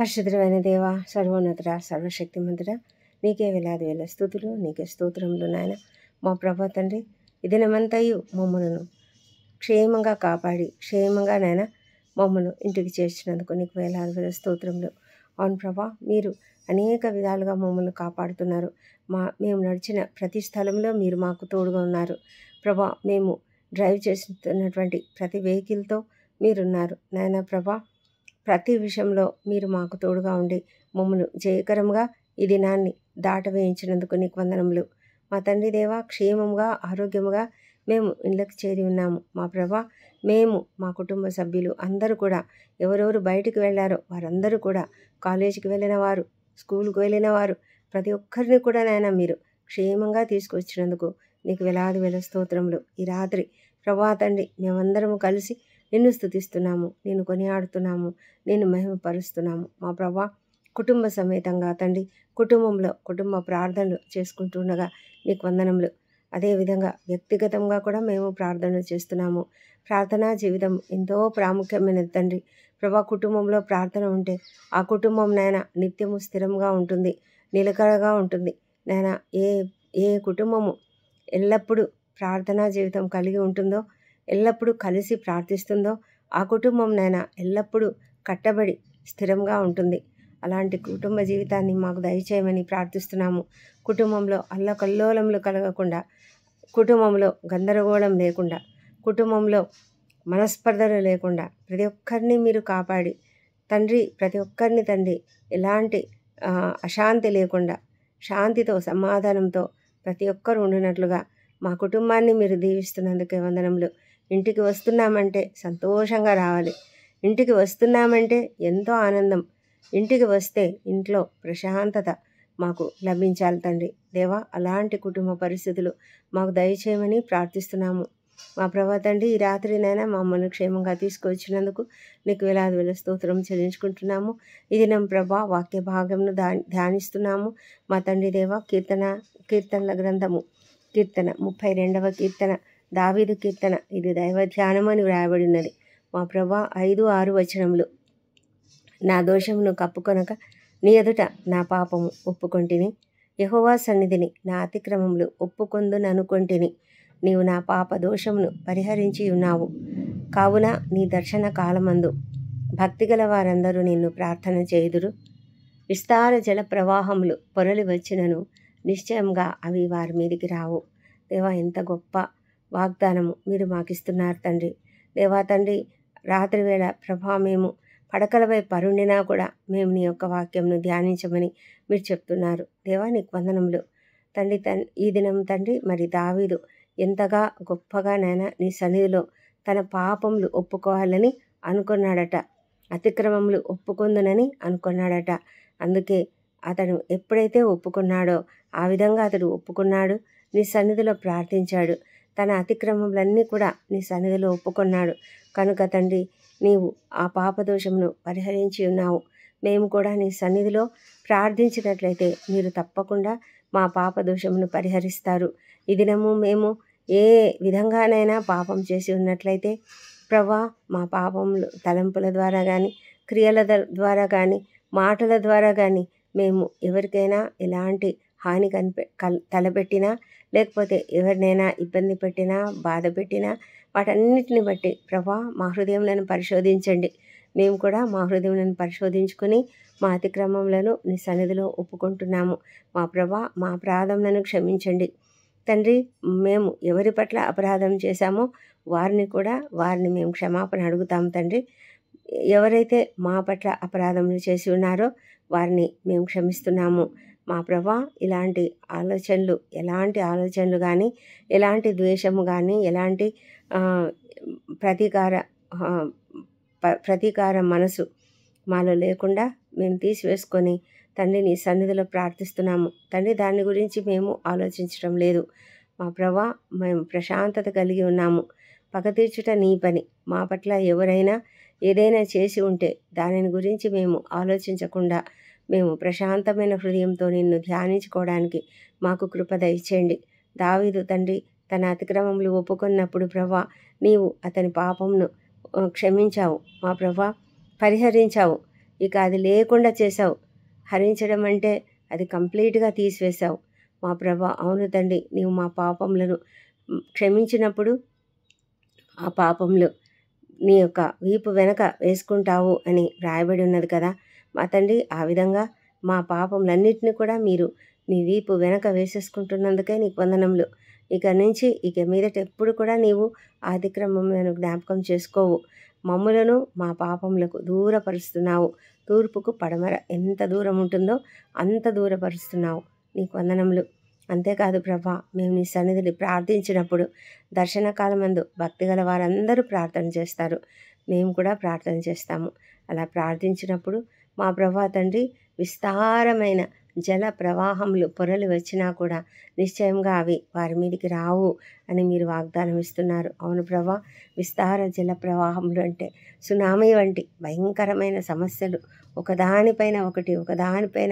పరిశుద్ధుడైన దేవ, సర్వోన్నతుడ, సర్వశక్తిమంతుడ, నీకే వేలాది వేల స్తుతులు, నీకే స్తోత్రములు నాయన. మా ప్రభా తండ్రి, ఈ దినమంతయు మమ్మలను క్షేమంగా కాపాడి క్షేమంగా నాయన మమ్మను ఇంటికి చేర్చినందుకు నీకు వేలాది వేల స్తోత్రములు. అవును ప్రభా, మీరు అనేక విధాలుగా మమ్మల్ని కాపాడుతున్నారు. మేము నడిచిన ప్రతి స్థలంలో మీరు మాకు తోడుగా ఉన్నారు ప్రభా. మేము డ్రైవ్ చేస్తున్నటువంటి ప్రతి వెహికల్తో మీరున్నారు నాయన ప్రభా. ప్రతి విషయంలో మీరు మాకు తోడుగా ఉండి మమ్మల్ని జయకరంగా ఈ దినాన్ని దాటవేయించినందుకు నీకు వందనములు. మా తండ్రి దేవా, క్షేమంగా ఆరోగ్యముగా మేము ఇళ్ళకి చేరి ఉన్నాము మా ప్రభా. మేము మా కుటుంబ సభ్యులు అందరూ కూడా ఎవరెవరు బయటికి వెళ్ళారో వారందరూ కూడా, కాలేజీకి వెళ్ళిన వారు, స్కూల్కి వెళ్ళిన వారు, ప్రతి ఒక్కరిని కూడా నాయన మీరు క్షేమంగా తీసుకొచ్చినందుకు నీకు వేలాది వేల స్తోత్రములు. ఈ రాత్రి ప్రభా తండ్రి, మేమందరము కలిసి నిన్ను స్తుతిస్తున్నాము, నిన్ను కొనియాడుతున్నాము, నిన్ను మహిమపరుస్తున్నాము మా ప్రభా. కుటుంబ సమేతంగా తండ్రి, కుటుంబ ప్రార్థనలు చేసుకుంటుండగా నీకు వందనములు. అదేవిధంగా వ్యక్తిగతంగా కూడా మేము ప్రార్థనలు చేస్తున్నాము. ప్రార్థనా జీవితం ఎంతో ప్రాముఖ్యమైనది తండ్రి ప్రభా. కుటుంబంలో ప్రార్థన ఉంటే ఆ కుటుంబం నాయన నిత్యము స్థిరంగా ఉంటుంది, నిలకడగా ఉంటుంది నాయన. ఏ కుటుంబము ఎల్లప్పుడూ ప్రార్థనా జీవితం కలిగి ఉంటుందో, ఎల్లప్పుడూ కలిసి ప్రార్థిస్తుందో, ఆ కుటుంబం నాయన ఎల్లప్పుడూ కట్టబడి స్థిరంగా ఉంటుంది. అలాంటి కుటుంబ జీవితాన్ని మాకు దయచేయమని ప్రార్థిస్తున్నాము. కుటుంబంలో అల్లకల్లోలములు కలగకుండా, కుటుంబంలో గందరగోళం లేకుండా, కుటుంబంలో మనస్పర్ధలు లేకుండా ప్రతి ఒక్కరిని మీరు కాపాడి తండ్రి, ప్రతి ఒక్కరిని తండ్రి ఎలాంటి అశాంతి లేకుండా శాంతితో సమాధానంతో ప్రతి ఒక్కరు ఉండినట్లుగా మా కుటుంబాన్ని మీరు దీవిస్తున్నందుకే వందనములు. ఇంటికి వస్తున్నామంటే సంతోషంగా రావాలి. ఇంటికి వస్తున్నామంటే ఎంతో ఆనందం. ఇంటికి వస్తే ఇంట్లో ప్రశాంతత మాకు లభించాలి తండ్రి దేవా. అలాంటి కుటుంబ పరిస్థితులు మాకు దయచేయమని ప్రార్థిస్తున్నాము మా ప్రభా తండ్రి. ఈ రాత్రినైనా మమ్మల్ని క్షేమంగా తీసుకొచ్చినందుకు నీకు వేలాది వేల స్తోత్రం చెల్లించుకుంటున్నాము. ఈ దినం ప్రభా వాక్య భాగంను ధ్యానిస్తున్నాము మా తండ్రి దేవా. కీర్తనల గ్రంథము కీర్తన 32వ కీర్తన, దావీదు కీర్తన. ఇది దైవ ధ్యానం అని వ్రాయబడినది మా ప్రభా. 5-6 వచనములు. నా దోషమును కప్పుకొనక నీ ఎదుట నా పాపము ఒప్పుకొంటిని. యెహోవా సన్నిధిని నా అతిక్రమములు ఒప్పుకొందుననుకొంటిని. నీవు నా పాప దోషమును పరిహరించి ఉన్నావు. కావున నీ దర్శన కాలమందు భక్తిగల వారందరూ నిన్ను ప్రార్థన చేయుదురు. విస్తార జల ప్రవాహములు పొరలి వచ్చినను నిశ్చయంగా అవి వారి మీదికి రావు. దేవా, ఎంత గొప్ప వాగ్దానము మీరు మాకిస్తున్నారు తండ్రి దేవా తండ్రి. రాత్రి వేళ ప్రభా మేము పడకలపై పరుండినా కూడా మేము నీ యొక్క వాక్యంను ధ్యానించమని మీరు చెప్తున్నారు దేవా. నీకు వందనములు తండ్రి. ఈ దినం తండ్రి మరి దావీదు ఎంతగా గొప్పగా నాయన నీ సన్నిధిలో తన పాపములు ఒప్పుకోవాలని అనుకున్నాడట, అతిక్రమములు ఒప్పుకొందునని అనుకున్నాడట. అందుకే అతను ఎప్పుడైతే ఒప్పుకున్నాడో ఆ విధంగా అతడు ఒప్పుకున్నాడు, నీ సన్నిధిలో ప్రార్థించాడు, తన అతిక్రమములన్నీ కూడా నీ సన్నిధిలో ఒప్పుకున్నాడు. కనుక తండ్రి, నీవు ఆ పాపదోషమును పరిహరించి ఉన్నావు. మేము కూడా నీ సన్నిధిలో ప్రార్థించినట్లయితే మీరు తప్పకుండా మా పాపదోషమును పరిహరిస్తారు. ఈ దినము మేము ఏ విధంగానైనా పాపం చేసి ఉన్నట్లయితే ప్రభా, మా పాపములు తలంపుల ద్వారా కానీ, క్రియల ద్వారా కానీ, మాటల ద్వారా కానీ మేము ఎవరికైనా ఎలాంటి హాని తలపెట్టినా, లేకపోతే ఎవరినైనా ఇబ్బంది పెట్టినా, బాధ పెట్టినా, వాటన్నిటిని బట్టి ప్రభా మా హృదయములను పరిశోధించండి. మేము కూడా మా హృదయములను పరిశోధించుకొని మా అతిక్రమములను నీ సన్నిధిలో ఒప్పుకుంటున్నాము మా ప్రభా. మా అపరాధములను క్షమించండి తండ్రి. మేము ఎవరి పట్ల అపరాధం చేశామో వారిని మేము క్షమాపణ అడుగుతాం తండ్రి. ఎవరైతే మా పట్ల అపరాధములు చేసి ఉన్నారో వారిని మేము క్షమిస్తున్నాము మా ప్రభా. ఎలాంటి ఆలోచనలు కానీ, ఎలాంటి ద్వేషము కానీ, ఎలాంటి ప్రతీకార మనసు మాలో లేకుండా మేము తీసివేసుకొని తండ్రి నీ సన్నిధిలో ప్రార్థిస్తున్నాము తండ్రి. దాని గురించి మేము ఆలోచించడం లేదు మా ప్రభా. మేము ప్రశాంతత కలిగి ఉన్నాము. పగ తీర్చుట నీ పని. మా పట్ల ఎవరైనా ఏదైనా చేసి ఉంటే దానిని గురించి మేము ఆలోచించకుండా మేము ప్రశాంతమైన హృదయంతో నిన్ను ధ్యానించుకోవడానికి మాకు కృప దయచేయండి. దావీదు తండ్రి తన అతిక్రమములు ఒప్పుకున్నప్పుడు ప్రభా, నీవు అతని పాపమును క్షమించావు మా ప్రభా, పరిహరించావు. ఇక అది లేకుండా చేశావు. హరించడం అంటే అది కంప్లీట్గా తీసివేశావు మా ప్రభా. అవును తండ్రి, నీవు మా పాపములను క్షమించినప్పుడు ఆ పాపములు నీ యొక్క వీపు వెనక వేసుకుంటావు అని రాయబడి ఉన్నది కదా మా తండ్రి. ఆ విధంగా మా పాపములన్నిటిని కూడా మీరు మీ వీపు వెనక వేసేసుకుంటున్నందుకే నీకు వందనములు. ఇక మీదట ఎప్పుడు కూడా నీవు ఆ అతిక్రమములను జ్ఞాపకం చేసుకోవు. మమ్ములను మా పాపములకు దూరపరుస్తున్నావు. తూర్పుకు పడమర ఎంత దూరం ఉంటుందో అంత దూరపరుస్తున్నావు. నీకు వందనములు. అంతేకాదు ప్రభా, మేము నీ సన్నిధిని ప్రార్థించినప్పుడు దర్శనకాలమందు భక్తి గల వారందరూ ప్రార్థన చేస్తారు. మేము కూడా ప్రార్థన చేస్తాము. అలా ప్రార్థించినప్పుడు మా ప్రభా తండ్రి, విస్తారమైన జల ప్రవాహములు పొరలు వచ్చినా కూడా నిశ్చయంగా అవి వారి మీదికి రావు అని మీరు వాగ్దానం ఇస్తున్నారు. అవును ప్రభా, విస్తార జల ప్రవాహములు అంటే సునామీ వంటి భయంకరమైన సమస్యలు, ఒకదానిపైన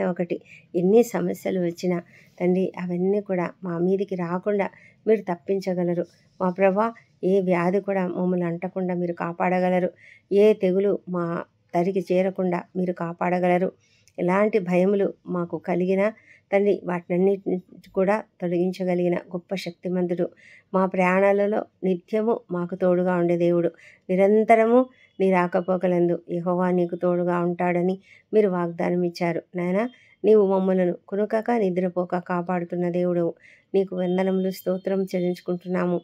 ఒకటి ఎన్ని సమస్యలు వచ్చినా తండ్రి అవన్నీ కూడా మా మీదికి రాకుండా మీరు తప్పించగలరు మా ప్రభా. ఏ వ్యాధి కూడా మమ్మల్ని అంటకుండా మీరు కాపాడగలరు. ఏ తెగులు మా దరికి చేరకుండా మీరు కాపాడగలరు. ఎలాంటి భయములు మాకు కలిగినా తండ్రి వాటినన్నిటిని కూడా తొలగించగలిగిన గొప్ప శక్తిమంతుడు. మా ప్రయాణాలలో నిత్యము మాకు తోడుగా ఉండే దేవుడు. నిరంతరము నీ రాకపోకలందు యెహోవా నీకు తోడుగా ఉంటాడని మీరు వాగ్దానం ఇచ్చారు. నాయనా, నీవు మమ్మలను కునుకక నిద్రపోక కాపాడుతున్న దేవుడు. నీకు వందనములు, స్తోత్రం చెల్లించుకుంటున్నాము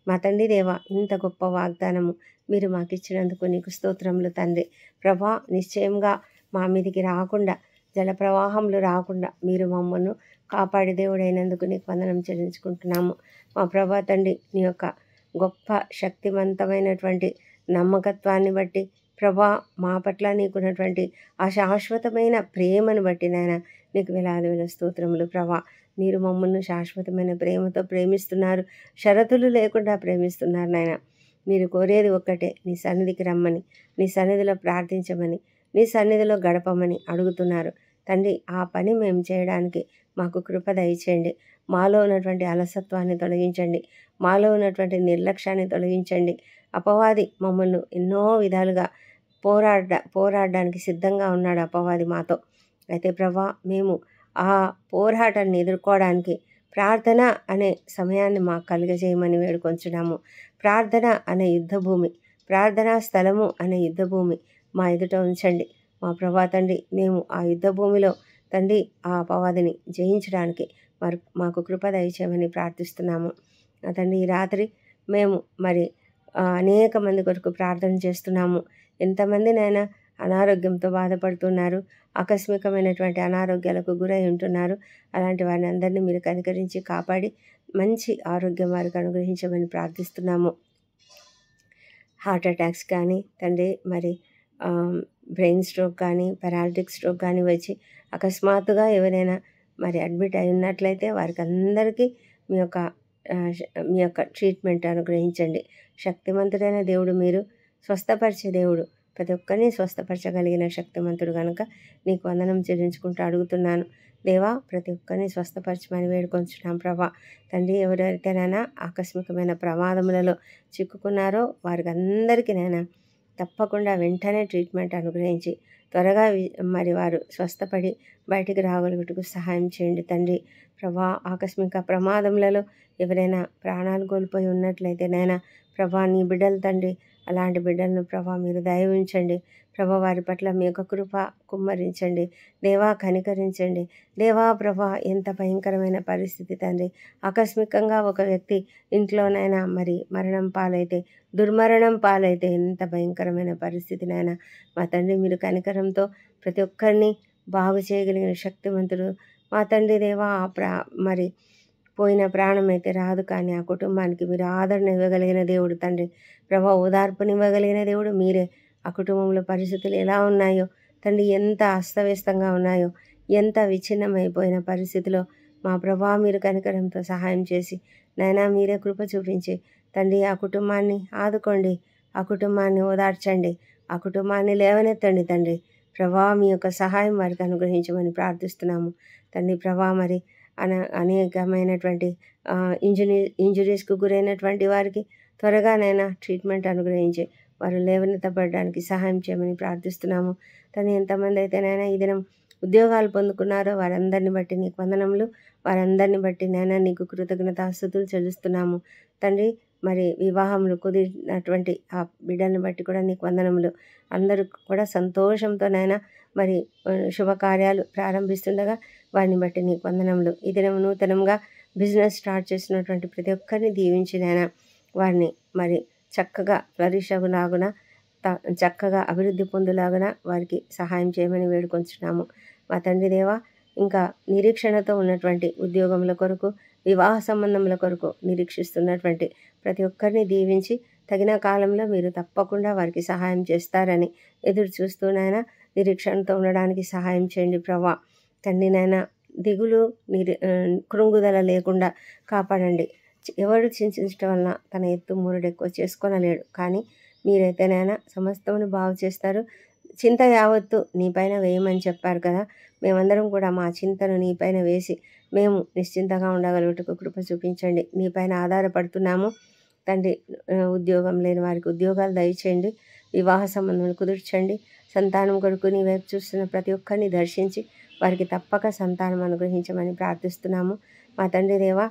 మా తండ్రి దేవా. ఇంత గొప్ప వాగ్దానము మీరు మాకు ఇచ్చినందుకు నీకు స్తోత్రములు తండ్రి. ప్రభా, నిశ్చయంగా మా మీదికి రాకుండా, జల ప్రవాహములు రాకుండా మీరు మమ్మల్ని కాపాడే దేవుడైనందుకు నీకు వందనం చెల్లించుకుంటున్నాము మా ప్రభా తండ్రి. నీ యొక్క గొప్ప శక్తివంతమైనటువంటి నమ్మకత్వాన్ని బట్టి ప్రభా, మా పట్ల నీకున్నటువంటి ఆ శాశ్వతమైన ప్రేమను బట్టి నాయన నీకు వేల స్తోత్రములు ప్రభా. మీరు మమ్మల్ని శాశ్వతమైన ప్రేమతో ప్రేమిస్తున్నారు, షరతులు లేకుండా ప్రేమిస్తున్నారు నాయన. మీరు కోరేది ఒక్కటే, నీ సన్నిధికి రమ్మని, నీ సన్నిధిలో ప్రార్థించమని, నీ సన్నిధిలో గడపమని అడుగుతున్నారు తండ్రి. ఆ పని మేము చేయడానికి మాకు కృప దయచేయండి. మాలో ఉన్నటువంటి అలసత్వాన్ని తొలగించండి. మాలో ఉన్నటువంటి నిర్లక్ష్యాన్ని తొలగించండి. అపవాది మమ్మల్ని ఎన్నో విధాలుగా పోరాడడానికి సిద్ధంగా ఉన్నాడు అపవాది మాతో. అయితే ప్రభా, మేము ఆ పోరాటాన్ని ఎదుర్కోవడానికి ప్రార్థన అనే సమయాన్ని మాకు కలుగజేయమని వేడుకొంచున్నాము. ప్రార్థన అనే యుద్ధభూమి, ప్రార్థనా స్థలము అనే యుద్ధభూమి మా ఎదుట ఉంచండి మా ప్రభా తండ్రి. మేము ఆ యుద్ధభూమిలో తండ్రి ఆ అపవాదిని జయించడానికి మాకు కృప దయచేయమని ప్రార్థిస్తున్నాము తండ్రి. ఈ రాత్రి మేము మరి అనేక మంది కొరకు ప్రార్థన చేస్తున్నాము. ఎంతమంది నాయన అనారోగ్యంతో బాధపడుతున్నారు, ఆకస్మికమైనటువంటి అనారోగ్యాలకు గురై ఉంటున్నారు. అలాంటి వారిని అందరినీ మీరు కనికరించి కాపాడి మంచి ఆరోగ్యం వారికి అనుగ్రహించమని ప్రార్థిస్తున్నాము. హార్ట్ అటాక్స్ కానీ తండ్రి, మరి బ్రెయిన్ స్ట్రోక్ కానీ, పెరాలిటిక్ స్ట్రోక్ కానీ వచ్చి అకస్మాత్తుగా ఎవరైనా మరి అడ్మిట్ అయి ఉన్నట్లయితే వారికి అందరికీ మీ యొక్క ట్రీట్మెంట్ అనుగ్రహించండి. శక్తిమంతుడైన దేవుడు, మీరు స్వస్థపరిచే దేవుడు, ప్రతి ఒక్కరిని స్వస్థపరచగలిగిన శక్తిమంతుడు కనుక నీకు వందనం చెల్లించుకుంటూ అడుగుతున్నాను దేవా. ప్రతి ఒక్కరిని స్వస్థపరచమని వేడుకొంచున్నాం ప్రభా తండ్రి. ఎవరైతేనైనా ఆకస్మికమైన ప్రమాదములలో చిక్కుకున్నారో వారికి అందరికీ నైనా తప్పకుండా వెంటనే ట్రీట్మెంట్ అనుగ్రహించి త్వరగా మరి వారు స్వస్థపడి బయటికి రాగలుగుటకు సహాయం చేయండి తండ్రి. ప్రభా, ఆకస్మిక ప్రమాదములలో ఎవరైనా ప్రాణాలు కోల్పోయి ఉన్నట్లయితే నైనా ప్రభా, నీ బిడ్డలు తండ్రి, అలాంటి బిడ్డలను ప్రభా మీరు దయ ఉంచండి ప్రభా. వారి పట్ల మీ యొక్క కృప కుమ్మరించండి దేవా, కనికరించండి దేవా. ప్రభా, ఎంత భయంకరమైన పరిస్థితి తండ్రి. ఆకస్మికంగా ఒక వ్యక్తి ఇంట్లోనైనా మరి దుర్మరణం పాలైతే ఎంత భయంకరమైన పరిస్థితినైనా మా తండ్రి మీరు కనికరంతో ప్రతి ఒక్కరిని బాగు చేయగలిగిన శక్తివంతుడు మా తండ్రి దేవా. మరి పోయిన ప్రాణం అయితే రాదు, కానీ ఆ కుటుంబానికి మీరు ఆదరణ ఇవ్వగలిగిన దేవుడు తండ్రి. ప్రభా, ఓదార్పునివ్వగలిగిన దేవుడు మీరే. ఆ కుటుంబంలో పరిస్థితులు ఎలా ఉన్నాయో తండ్రి, ఎంత అస్తవ్యస్తంగా ఉన్నాయో, ఎంత విచ్ఛిన్నమైపోయిన పరిస్థితిలో మా ప్రభా మీరు కనికరంతో సహాయం చేసి నాయనా మీరే కృప చూపించి తండ్రి ఆ కుటుంబాన్ని ఆదుకోండి, ఆ కుటుంబాన్ని ఓదార్చండి, ఆ కుటుంబాన్ని లేవనెత్తండి తండ్రి. ప్రభా, మీ యొక్క సహాయం వారికి అనుగ్రహించమని ప్రార్థిస్తున్నాము తండ్రి. ప్రభా, మరి అనేకమైనటువంటి ఇంజురీస్కు గురైనటువంటి వారికి త్వరగానైనా ట్రీట్మెంట్ అనుగ్రహించి వారు లేవనెత్తబడడానికి సహాయం చేయమని ప్రార్థిస్తున్నాము. తండ్రి, ఎంతమంది అయితే నాయన ఈ దినం ఉద్యోగాలు పొందుకున్నారో వారందరిని బట్టి నీకు వందనములు. వారందరిని బట్టి నాయన నీకు కృతజ్ఞతాస్తుతులు చెల్లిస్తున్నాము తండ్రి. మరి వివాహములు కుదిరినటువంటి ఆ బిడ్డల్ని బట్టి కూడా నీకు వందనములు. అందరూ కూడా సంతోషంతో నాయన మరి శుభకార్యాలు ప్రారంభిస్తుండగా వారిని బట్టి నీకు వందనములు. ఈ దినం నూతనంగా బిజినెస్ స్టార్ట్ చేసినటువంటి ప్రతి ఒక్కరిని దీవించినైనా వారిని మరి చక్కగా ఫ్లరిష్ అగులాగున చక్కగా అభివృద్ధి పొందులాగున వారికి సహాయం చేయమని వేడుకొంచున్నాము మా తండ్రి దేవా. ఇంకా నిరీక్షణతో ఉన్నటువంటి ఉద్యోగముల కొరకు, వివాహ సంబంధముల కొరకు నిరీక్షిస్తున్నటువంటి ప్రతి ఒక్కరిని దీవించి తగిన కాలంలో మీరు తప్పకుండా వారికి సహాయం చేస్తారని ఎదురు చూస్తూనైనా నిరీక్షణతో ఉండడానికి సహాయం చేయండి ప్రభా. తండ్రి నాయన దిగులు కృంగుదల లేకుండా కాపాడండి. ఎవరు చింతించడం వలన తన ఎత్తు మూరడు ఎక్కువ చేసుకొనలేడు, కానీ మీరైతేనైనా సమస్తమును బాగు చేస్తారు. చింత యావత్తు నీపైన వేయమని చెప్పారు కదా. మేమందరం కూడా మా చింతను నీపైన వేసి మేము నిశ్చింతగా ఉండగలుగుటకు కృప చూపించండి. నీపైన ఆధారపడుతున్నాము తండ్రి. ఉద్యోగం లేని వారికి ఉద్యోగాలు దయచేయండి. వివాహ సంబంధం కుదుర్చండి. సంతానం కొరకు నీ వైపు చూస్తున్న ప్రతి ఒక్కరిని దర్శించి వారికి తప్పక సంతానం అనుగ్రహించమని ప్రార్థిస్తున్నాము మా తండ్రి దేవా.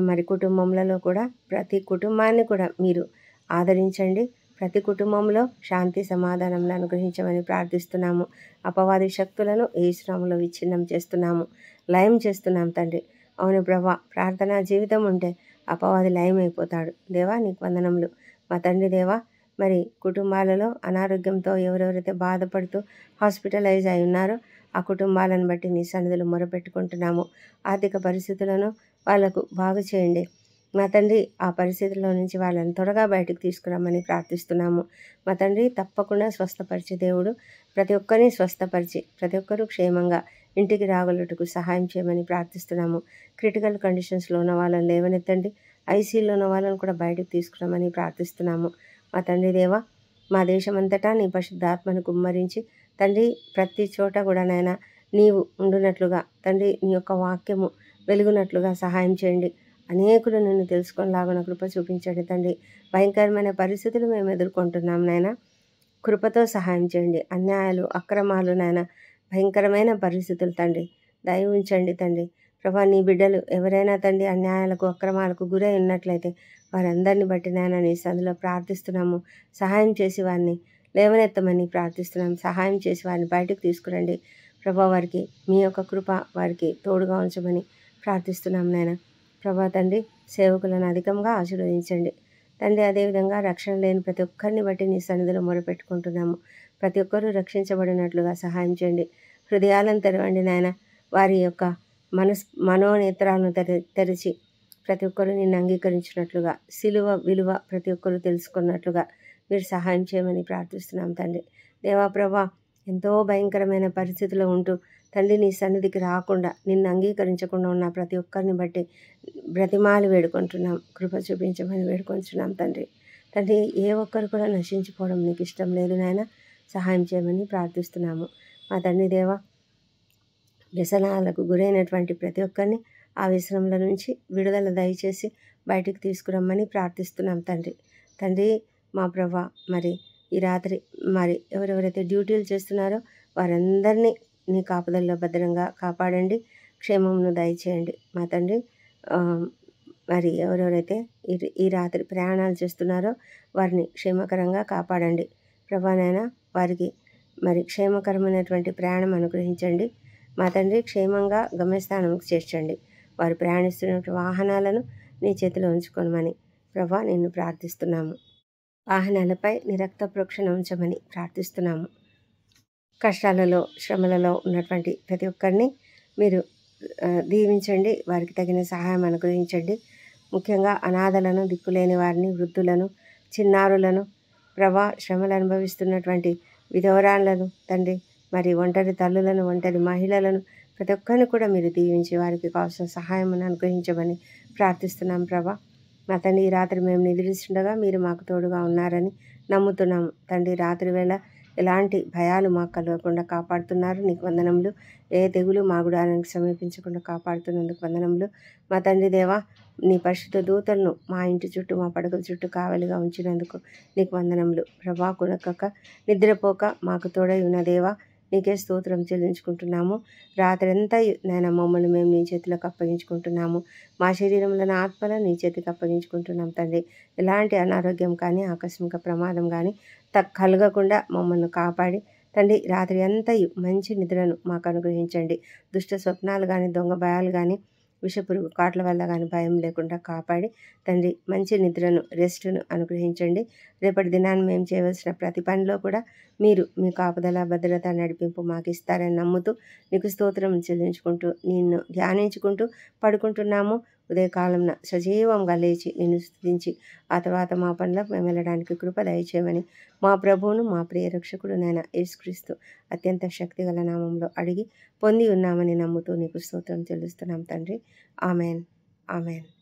మరి కుటుంబంలో కూడా ప్రతి కుటుంబాన్ని కూడా మీరు ఆదరించండి. ప్రతి కుటుంబంలో శాంతి సమాధానంలో అనుగ్రహించమని ప్రార్థిస్తున్నాము. అపవాది శక్తులను ఈ శ్రమలో విచ్ఛిన్నం చేస్తున్నాము, లయం చేస్తున్నాం తండ్రి. అవును ప్రభా, ప్రార్థనా జీవితం ఉంటే అపవాది లయం అయిపోతాడు. దేవా నీకు వందనములు మా తండ్రి దేవా. మరి కుటుంబాలలో అనారోగ్యంతో ఎవరెవరైతే బాధపడుతూ హాస్పిటలైజ్ అయి ఉన్నారో ఆ కుటుంబాలను బట్టి నీ సన్నిధిలో మొరపెట్టుకుంటున్నాము. ఆర్థిక పరిస్థితులను వాళ్లకు బాగు చేయండి మా తండ్రి. ఆ పరిస్థితుల్లో నుంచి వాళ్ళని త్వరగా బయటకు తీసుకురామని ప్రార్థిస్తున్నాము మా తండ్రి. తప్పకుండా స్వస్థపరిచే దేవుడు, ప్రతి ఒక్కరిని స్వస్థపరిచి ప్రతి ఒక్కరూ క్షేమంగా ఇంటికి రాగలుగుటకు సహాయం చేయమని ప్రార్థిస్తున్నాము. క్రిటికల్ కండిషన్స్లో ఉన్న వాళ్ళని లేవనెత్తండి. ఐసీయూలో ఉన్న వాళ్ళని కూడా బయటకు తీసుకురామని ప్రార్థిస్తున్నాము మా తండ్రి దేవా. మా దేశమంతటా నీ పరిశుద్ధాత్మను కుమ్మరించి తండ్రి, ప్రతి చోట కూడా నాయన నీవు ఉండునట్లుగా తండ్రి, నీ యొక్క వాక్యము వెలుగునట్లుగా సహాయం చేయండి. అనేకులు నిన్ను తెలుసుకొనిలాగున కృప చూపించండి తండ్రి. భయంకరమైన పరిస్థితులు మేము ఎదుర్కొంటున్నాం నాయన, కృపతో సహాయం చేయండి. అన్యాయాలు, అక్రమాలు నాయన, భయంకరమైన పరిస్థితులు తండ్రి, దయ ఉంచండి తండ్రి. ప్రభా, నీ బిడ్డలు ఎవరైనా తండ్రి అన్యాయాలకు, అక్రమాలకు గురై ఉన్నట్లయితే వారందరిని బట్టి నాయన నీ సన్నిధిలో ప్రార్థిస్తున్నాము. సహాయం చేసి వారిని లేవనెత్తమని ప్రార్థిస్తున్నాం. సహాయం చేసి వారిని బయటకు తీసుకురండి ప్రభా. వారికి మీ యొక్క కృప వారికి తోడుగా ఉంచమని ప్రార్థిస్తున్నాం నాయన. ప్రభా తండ్రి, సేవకులను అధికంగా ఆశీర్వదించండి తండ్రి. అదేవిధంగా రక్షణ లేని ప్రతి ఒక్కరిని బట్టి నీ సన్నిధిలో మొరపెట్టుకుంటున్నాము. ప్రతి ఒక్కరూ రక్షించబడినట్లుగా సహాయం చేయండి. హృదయాలను తెరవండి నాయన. వారి యొక్క మనోనేత్రాలను తెరిచి ప్రతి ఒక్కరూ నిన్ను అంగీకరించినట్లుగా, సిలువ విలువ ప్రతి ఒక్కరూ తెలుసుకున్నట్లుగా మీరు సహాయం చేయమని ప్రార్థిస్తున్నాం తండ్రి. దేవా ప్రభా, ఎంతో భయంకరమైన పరిస్థితిలో ఉంటూ తండ్రి నీ సన్నిధికి రాకుండా, నిన్ను అంగీకరించకుండా ఉన్న ప్రతి ఒక్కరిని బట్టి బ్రతిమాలి వేడుకుంటున్నాం. కృప చూపించమని వేడుకొంటున్నాం తండ్రి. తండ్రి, ఏ ఒక్కరు కూడా నశించిపోవడం నీకు ఇష్టం లేదు నాయన. సహాయం చేయమని ప్రార్థిస్తున్నాము మా తండ్రి దేవా. వ్యసనాలకు గురైనటువంటి ప్రతి ఒక్కరిని ఆ వ్యసనంల నుంచి విడుదల దయచేసి బయటికి తీసుకురమ్మని ప్రార్థిస్తున్నాం తండ్రి. తండ్రి మా ప్రభా, మరి ఈ రాత్రి మరి ఎవరెవరైతే డ్యూటీలు చేస్తున్నారో వారందరినీ నీ కాపుదల్లో భద్రంగా కాపాడండి, క్షేమమును దయచేయండి మా తండ్రి. మరి ఎవరెవరైతే ఈ రాత్రి ప్రయాణాలు చేస్తున్నారో వారిని క్షేమకరంగా కాపాడండి ప్రభానైనా. వారికి మరి క్షేమకరమైనటువంటి ప్రయాణం అనుగ్రహించండి మా తండ్రి. క్షేమంగా గమ్యస్థానంకు చేర్చండి. వారు ప్రయాణిస్తున్న వాహనాలను నీ చేతిలో ఉంచుకోమని ప్రభా నిన్ను ప్రార్థిస్తున్నాము. వాహనాలపై నీ రక్త ప్రోక్షణ ఉంచమని ప్రార్థిస్తున్నాము. కష్టాలలో, శ్రమలలో ఉన్నటువంటి ప్రతి ఒక్కరిని మీరు దీవించండి. వారికి తగిన సహాయం అనుగ్రహించండి. ముఖ్యంగా అనాథలను, దిక్కులేని వారిని, వృద్ధులను, చిన్నారులను ప్రభా, శ్రమలు అనుభవిస్తున్నటువంటి విధవరాళ్లను తండ్రి, మరి ఒంటరి తల్లులను, ఒంటరి మహిళలను ప్రతి ఒక్కరిని కూడా మీరు దీవించి వారికి కావాల్సిన సహాయం అనుగ్రహించమని ప్రార్థిస్తున్నాం ప్రభా. మా తండ్రి, ఈ రాత్రి మేము నిద్రిస్తుండగా మీరు మాకు తోడుగా ఉన్నారని నమ్ముతున్నాము తండ్రి. రాత్రి వేళ ఎలాంటి భయాలు మాకు కలగకుండా కాపాడుతున్నారు, నీకు వందనములు. ఏ తెగులు మా గుడారానికి సమీపించకుండా కాపాడుతున్నందుకు వందనములు. మా తండ్రి దేవా, నీ పరిశుద్ధ దూతలను మా ఇంటి చుట్టూ, మా పడకల చుట్టూ కావలిగా ఉంచినందుకు నీకు వందనములు. ప్రభా, కొనకక నిద్రపోక మాకు తోడై ఉన్న దేవా, నీకే స్తోత్రం చెల్లించుకుంటున్నాము. రాత్రంతా నాయన మమ్మల్ని మేము నీ చేతులకు అప్పగించుకుంటున్నాము. మా శరీరంలోని ఆత్మలను నీ చేతికి అప్పగించుకుంటున్నాం తండ్రి. ఎలాంటి అనారోగ్యం కానీ, ఆకస్మిక ప్రమాదం కానీ కలగకుండా మమ్మల్ని కాపాడి తండ్రి, రాత్రి అంతయు మంచి నిద్రను మాకు అనుగ్రహించండి. దుష్ట స్వప్నాలు కానీ, దొంగ భయాలు కానీ, విషపురుగు కాట్ల వల్ల కానీ భయం లేకుండా కాపాడి తండ్రి, మంచి నిద్రను, రెస్ట్ను అనుగ్రహించండి. రేపటి దినాన్ని మేము చేయవలసిన ప్రతి పనిలో కూడా మీరు మీ కాపుదల, భద్రత, నడిపింపు మాకు ఇస్తారని నమ్ముతూ నీకు స్తోత్రం చెల్లించుకుంటూ నిన్ను ధ్యానించుకుంటూ పడుకుంటున్నాము. ఉదయకాలంన సజీవంగా లేచి నిన్ను స్తుతించి ఆ తర్వాత మా పనులకు మేము వెళ్ళడానికి కృప దయచేయమని మా ప్రభువును, మా ప్రియ రక్షకుడు నాయన యేసుక్రీస్తు అత్యంత శక్తిగల నామంలో అడిగి పొంది ఉన్నామని నమ్ముతూ నీకు స్తోత్రం చెల్లిస్తున్నాం తండ్రి. Amen, amen.